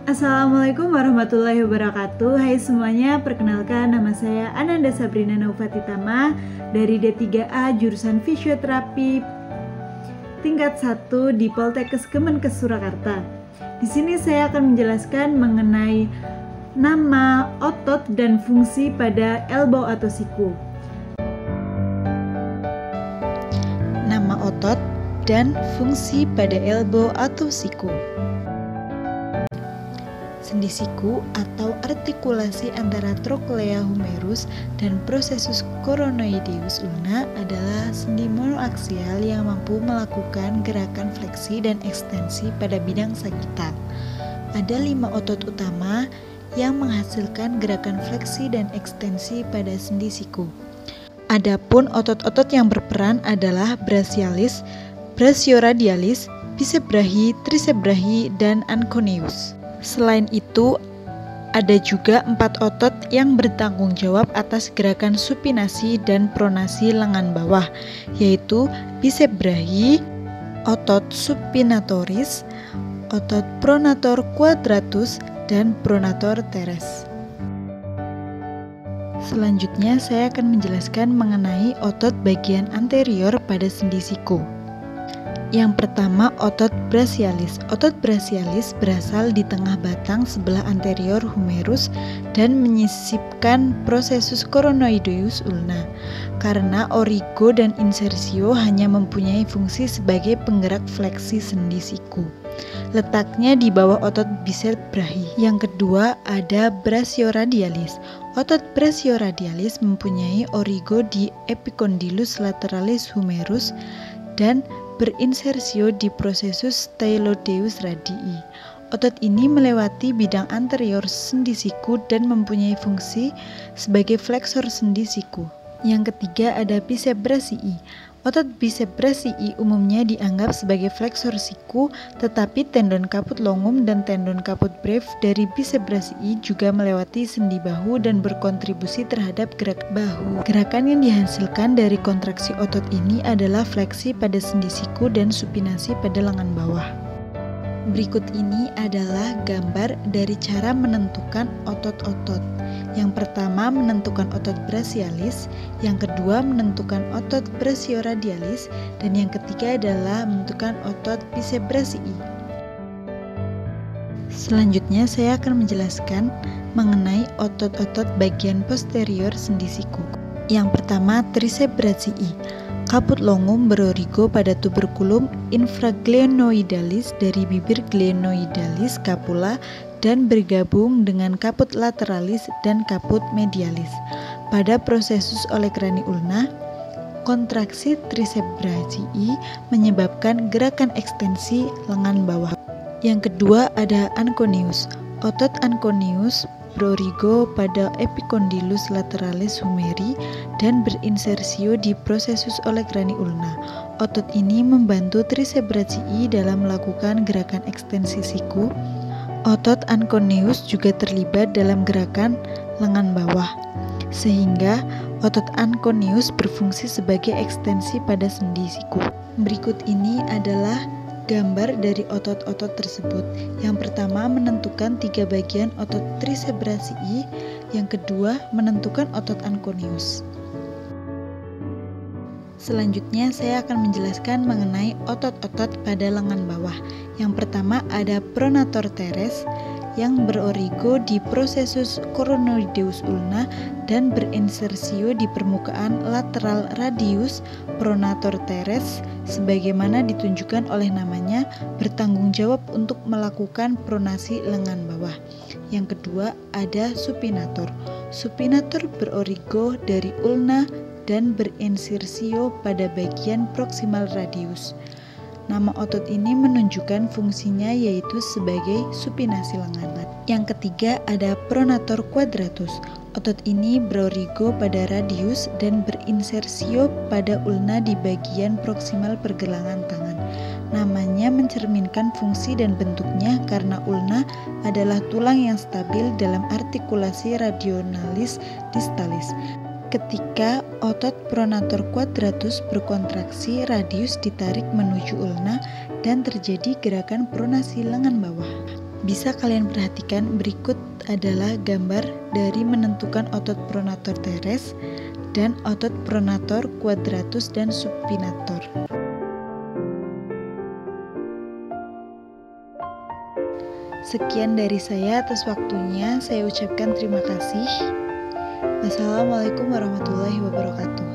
Assalamualaikum warahmatullahi wabarakatuh. Hai semuanya, perkenalkan nama saya Ananda Sabrina Naufatitama dari D3A jurusan Fisioterapi tingkat 1 di Poltekkes Kemenkes Surakarta. Di sini saya akan menjelaskan mengenai nama, otot, dan fungsi pada elbow atau siku. Nama otot dan fungsi pada elbow atau siku. Sendi siku atau artikulasi antara troklea humerus dan processus coronoideus ulna adalah sendi monoaksial yang mampu melakukan gerakan fleksi dan ekstensi pada bidang sagital. Ada 5 otot utama yang menghasilkan gerakan fleksi dan ekstensi pada sendi siku. Adapun otot-otot yang berperan adalah brachialis, brachioradialis, biceps brachii, triceps brachii, dan anconeus. Selain itu, ada juga 4 otot yang bertanggung jawab atas gerakan supinasi dan pronasi lengan bawah, yaitu biceps brachii, otot supinatoris, otot pronator quadratus, dan pronator teres. Selanjutnya, saya akan menjelaskan mengenai otot bagian anterior pada sendi siku. Yang pertama, otot brachialis. Otot brachialis berasal di tengah batang sebelah anterior humerus dan menyisipkan processus coronoideus ulna. Karena origo dan insersio hanya mempunyai fungsi sebagai penggerak fleksi sendi siku. Letaknya di bawah otot biceps brachii. Yang kedua, ada brachioradialis. Otot brachioradialis mempunyai origo di epicondylus lateralis humerus dan berinsersio di processus stylodeus radii. Otot ini melewati bidang anterior sendi siku dan mempunyai fungsi sebagai fleksor sendi siku. Yang ketiga ada biceps brachii. Otot biceps brachii umumnya dianggap sebagai fleksor siku, tetapi tendon caput longum dan tendon caput breve dari biceps brachii juga melewati sendi bahu dan berkontribusi terhadap gerak bahu. Gerakan yang dihasilkan dari kontraksi otot ini adalah fleksi pada sendi siku dan supinasi pada lengan bawah. Berikut ini adalah gambar dari cara menentukan otot-otot. Yang pertama menentukan otot brachialis, yang kedua menentukan otot brachioradialis, dan yang ketiga adalah menentukan otot biceps brachii. Selanjutnya saya akan menjelaskan mengenai otot-otot bagian posterior sendi siku. Yang pertama triceps brachii. Caput longum berorigo pada tuberculum infraglenoidalis dari bibir glenoidalis scapula dan bergabung dengan caput lateralis dan caput medialis. Pada processus olecrani ulna, kontraksi triceps brachii menyebabkan gerakan ekstensi lengan bawah. Yang kedua ada anconeus. Otot anconeus berorigo pada epicondylus lateralis humeri dan berinsersio di processus olecrani ulna. Otot ini membantu triceps brachii dalam melakukan gerakan ekstensi siku. Otot anconeus juga terlibat dalam gerakan lengan bawah, sehingga otot anconeus berfungsi sebagai ekstensi pada sendi siku. Berikut ini adalah gambar dari otot-otot tersebut. Yang pertama menentukan 3 bagian otot triceps brachii, yang kedua menentukan otot anconeus. Selanjutnya saya akan menjelaskan mengenai otot-otot pada lengan bawah. Yang pertama ada pronator teres yang berorigo di processus coronoideus ulna dan berinsersio di permukaan lateral radius pronator teres sebagaimana ditunjukkan oleh namanya, bertanggung jawab untuk melakukan pronasi lengan bawah. Yang kedua ada supinator. Supinator berorigo dari ulna dan berinsersio pada bagian proximal radius. Nama otot ini menunjukkan fungsinya yaitu sebagai supinasi lengan. Yang ketiga ada pronator quadratus. Otot ini berorigo pada radius dan berinsersio pada ulna di bagian proksimal pergelangan tangan. Namanya mencerminkan fungsi dan bentuknya karena ulna adalah tulang yang stabil dalam artikulasi radionalis distalis. Ketika otot pronator quadratus berkontraksi, radius ditarik menuju ulna dan terjadi gerakan pronasi lengan bawah. Bisa kalian perhatikan berikut adalah gambar dari menentukan otot pronator teres dan otot pronator quadratus dan supinator. Sekian dari saya atas waktunya. Saya ucapkan terima kasih. Wassalamualaikum warahmatullahi wabarakatuh.